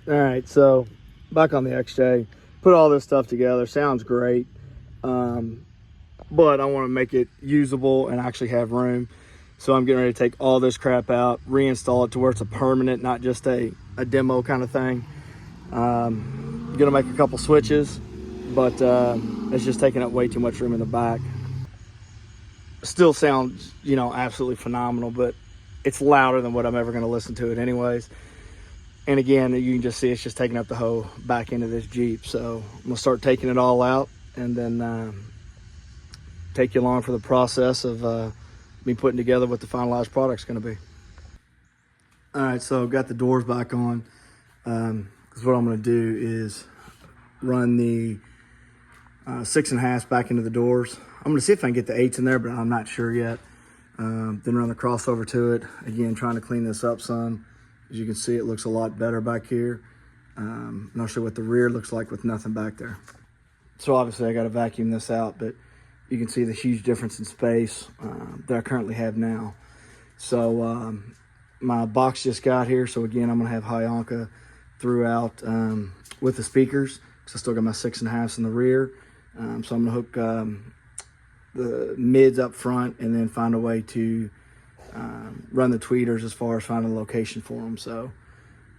All right, so back on the XJ, put all this stuff together. Sounds great, but I want to make it usable and actually have room. So I'm getting ready to take all this crap out, reinstall it to where it's a permanent, not just a demo kind of thing. Gonna make a couple switches, but it's just taking up way too much room in the back. Still sounds, absolutely phenomenal, but it's louder than what I'm ever gonna listen to it anyways. And again, you can just see it's just taking up the whole back end of this Jeep. So I'm gonna start taking it all out and then take you along for the process of me putting together what the finalized product's gonna be. All right, so I've got the doors back on. Because what I'm gonna do is run the 6.5 back into the doors. I'm gonna see if I can get the 8s in there, but I'm not sure yet. Then run the crossover to it. Again, trying to clean this up some. As you can see, it looks a lot better back here. Not sure what the rear looks like with nothing back there. So obviously I got to vacuum this out, but you can see the huge difference in space that I currently have now. So my box just got here. So again, I'm gonna have Hyanka throughout with the speakers, because I still got my 6.5s in the rear. So I'm gonna hook the mids up front and then find a way to run the tweeters as far as finding a location for them. So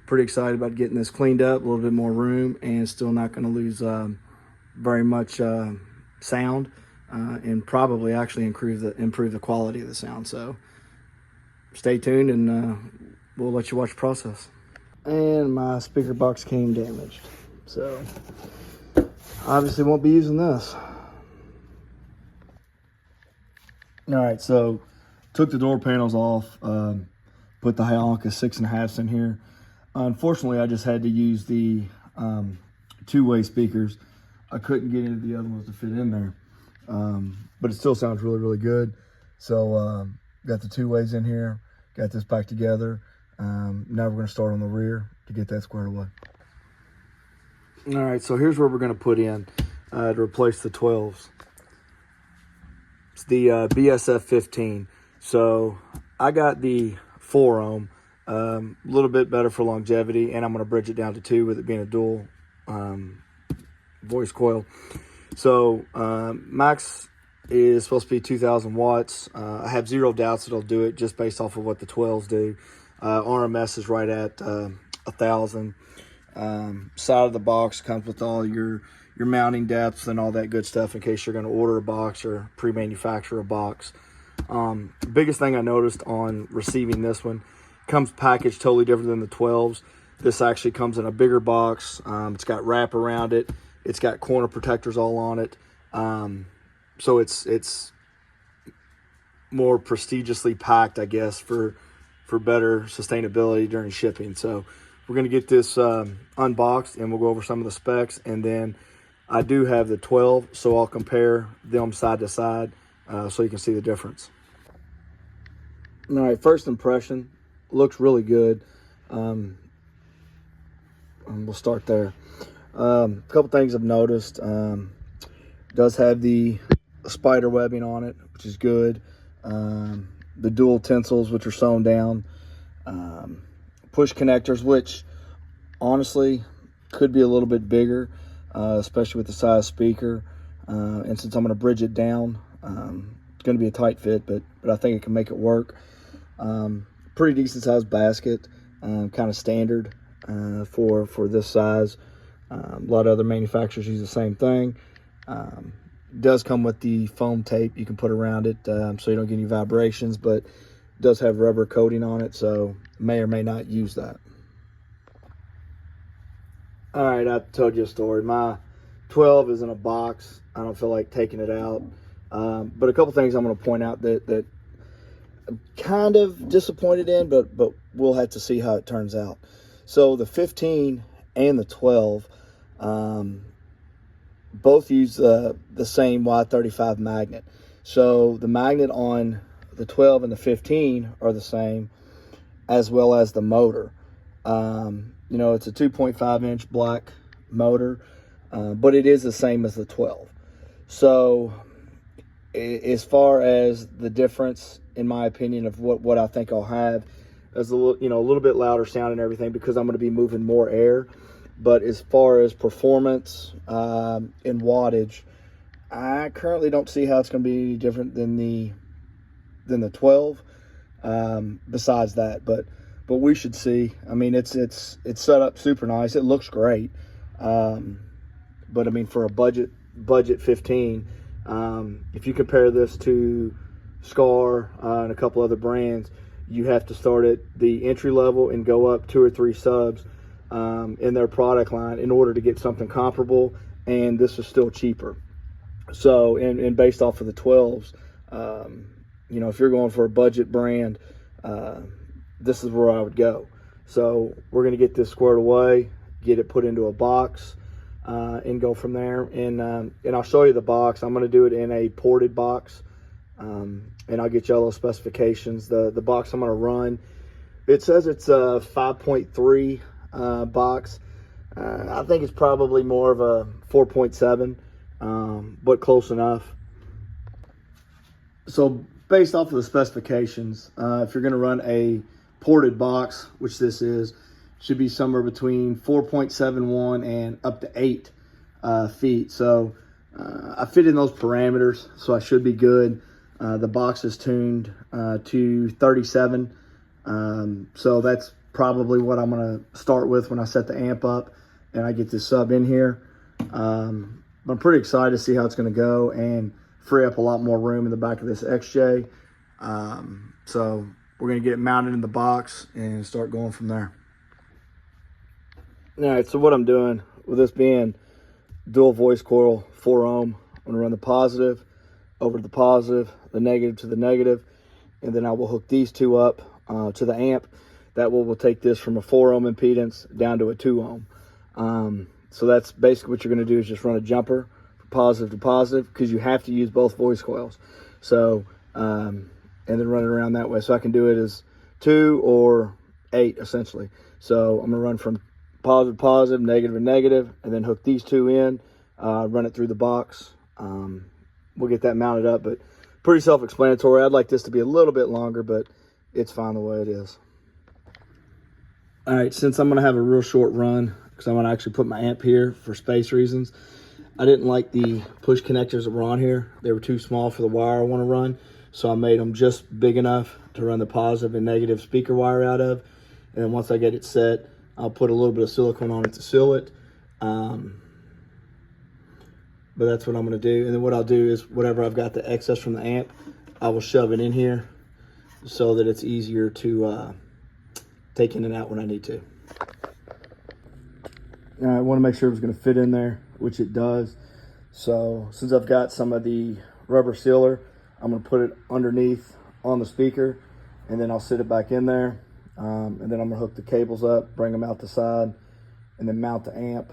pretty excited about getting this cleaned up, a little bit more room, and still not going to lose very much sound, and probably actually improve the quality of the sound. So stay tuned, and we'll let you watch the process. And my speaker box came damaged, so obviously won't be using this. All right, so took the door panels off, put the Hyanka 6.5s in here. Unfortunately, I just had to use the two-way speakers. I couldn't get into the other ones to fit in there, but it still sounds really, really good. So got the two-ways in here, got this back together. Now we're gonna start on the rear to get that squared away. All right, so here's where we're gonna put in to replace the 12s. It's the BSF 15. So I got the 4 ohm, a little bit better for longevity, and I'm going to bridge it down to 2 with it being a dual voice coil. So max is supposed to be 2,000 watts. I have zero doubts it'll do it just based off of what the 12s do. RMS is right at 1,000. Side of the box comes with all your mounting depths and all that good stuff in case you're going to order a box or pre-manufacture a box. Biggest thing I noticed on receiving this one, comes packaged totally different than the 12s. This actually comes in a bigger box. It's got wrap around it. It's got corner protectors all on it. So it's more prestigiously packed, I guess, for better sustainability during shipping. So we're going to get this unboxed, and we'll go over some of the specs. And then I do have the 12, so I'll compare them side to side so you can see the difference. All right, first impression, looks really good. And we'll start there. A couple things I've noticed. Does have the spider webbing on it, which is good. The dual tensils, which are sewn down. Push connectors, which honestly could be a little bit bigger, especially with the size speaker. And since I'm going to bridge it down, it's going to be a tight fit, but I think it can make it work. Pretty decent sized basket, kind of standard for this size. A lot of other manufacturers use the same thing. It does come with the foam tape you can put around it, so you don't get any vibrations, but it does have rubber coating on it, so may or may not use that. All right, I told you a story. My 12 is in a box. I don't feel like taking it out. But a couple things I'm going to point out that I'm kind of disappointed in, but we'll have to see how it turns out. So the 15 and the 12, both use the same Y35 magnet. So the magnet on the 12 and the 15 are the same, as well as the motor. It's a 2.5-inch black motor, but it is the same as the 12. So as far as the difference, in my opinion, of what I think I'll have, as a little bit louder sound and everything, because I'm going to be moving more air. But as far as performance and wattage, I currently don't see how it's going to be any different than the 12. Besides that, but we should see. I mean, it's set up super nice. It looks great. But I mean, for a budget 15, if you compare this to Scar and a couple other brands, you have to start at the entry level and go up 2 or 3 subs in their product line in order to get something comparable, and this is still cheaper. So, and based off of the 12s, if you're going for a budget brand, this is where I would go. So we're going to get this squared away, get it put into a box, and go from there. And I'll show you the box. I'm going to do it in a ported box, and I'll get you all those specifications. The box I'm going to run, it says it's a 5.3 box. I think it's probably more of a 4.7, but close enough. So based off of the specifications, if you're going to run a ported box, which this is, should be somewhere between 4.71 and up to 8 feet. So I fit in those parameters, so I should be good. The box is tuned to 37, so that's probably what I'm going to start with when I set the amp up and I get this sub in here. I'm pretty excited to see how it's going to go and free up a lot more room in the back of this XJ. So we're going to get it mounted in the box and start going from there. All right, so what I'm doing with this being dual voice coil, 4 ohm, I'm going to run the positive over to the positive, the negative to the negative, and then I will hook these two up to the amp. That will take this from a 4 ohm impedance down to a 2 ohm. So that's basically what you're going to do, is just run a jumper from positive to positive, because you have to use both voice coils. So, and then run it around that way. So I can do it as 2 or 8 essentially. So I'm going to run from positive to positive, negative to negative, and then hook these two in, run it through the box. We'll get that mounted up, but pretty self-explanatory. I'd like this to be a little bit longer, but it's fine the way it is. All right, since I'm going to have a real short run, because I'm going to actually put my amp here for space reasons, I didn't like the push connectors that were on here. They were too small for the wire I want to run, so I made them just big enough to run the positive and negative speaker wire out of. And then once I get it set, I'll put a little bit of silicone on it to seal it. But that's what I'm going to do. And then what I'll do is whatever I've got the excess from the amp, I will shove it in here so that it's easier to take in and out when I need to. All right, I want to make sure it's going to fit in there, which it does. So since I've got some of the rubber sealer, I'm going to put it underneath on the speaker, and then I'll sit it back in there. And then I'm going to hook the cables up, bring them out the side, and then mount the amp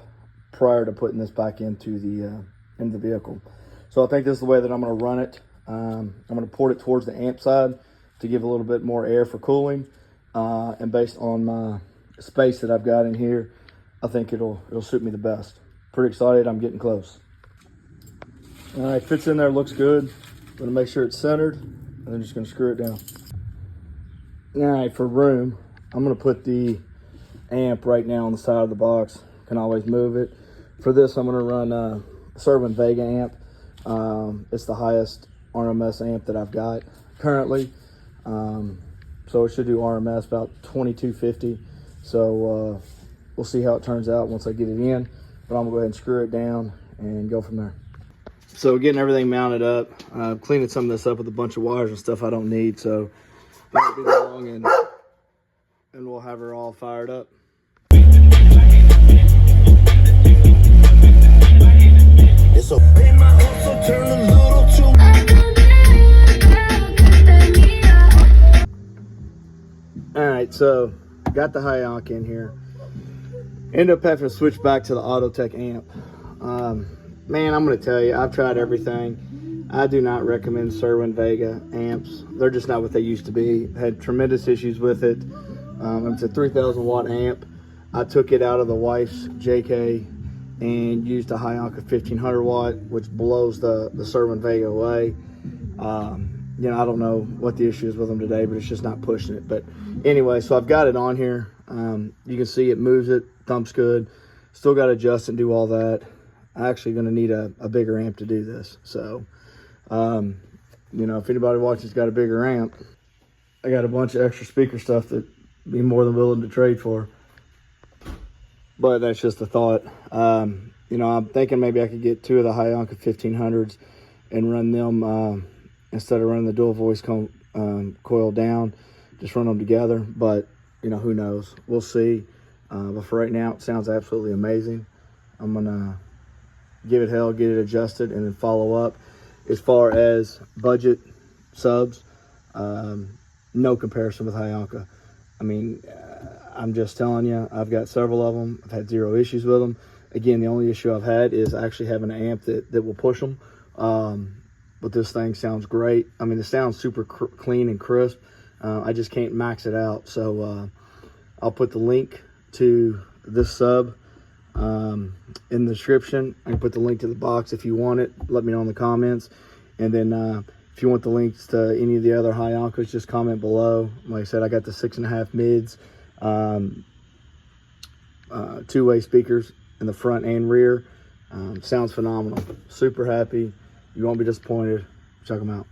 prior to putting this back into the vehicle. So I think this is the way that I'm going to run it. I'm going to port it towards the amp side to give a little bit more air for cooling. And based on my space that I've got in here, I think it'll suit me the best. Pretty excited. I'm getting close. All right, fits in there, looks good. I'm going to make sure it's centered, and then just going to screw it down. All right, for room, I'm going to put the amp right now on the side of the box. Can always move it. For this, I'm going to run a Serwin Vega amp. It's the highest RMS amp that I've got currently. So it should do RMS about 2250. So we'll see how it turns out once I get it in. But I'm going to go ahead and screw it down and go from there. So getting everything mounted up, cleaning some of this up with a bunch of wires and stuff I don't need. So it won't be long, and we'll have her all fired up. It's a all right, so got the Hyanka in here. End up having to switch back to the Autotech amp. Man, I'm going to tell you, I've tried everything. I do not recommend Serwin Vega amps. They're just not what they used to be. Had tremendous issues with it. It's a 3,000 watt amp. I took it out of the wife's JK and used a Hyanka 1500 watt, which blows the Serwin Vega away. you know, I don't know what the issue is with them today, but it's just not pushing it. But anyway, so I've got it on here. You can see it moves it, thumps good. Still got to adjust and do all that. I'm actually going to need a bigger amp to do this. So, you know, if anybody watches got a bigger amp, I got a bunch of extra speaker stuff that I'd be more than willing to trade for. But that's just a thought. You know, I'm thinking maybe I could get 2 of the Hyanka 1500s and run them instead of running the dual voice coil down, just run them together. But, you know, who knows? We'll see. But for right now, it sounds absolutely amazing. I'm going to give it hell, get it adjusted, and then follow up. As far as budget subs, no comparison with Hyanka. I mean, I'm just telling you, I've got several of them. I've had 0 issues with them. Again, the only issue I've had is actually having an amp that will push them. But this thing sounds great. I mean, it sounds super clean and crisp. I just can't max it out. So I'll put the link to this sub in the description. I can put the link to the box if you want it. Let me know in the comments. And then if you want the links to any of the other Hyankas, just comment below. Like I said, I got the 6.5 mids, 2-way speakers in the front and rear. Sounds phenomenal. Super happy. You won't be disappointed. Check them out.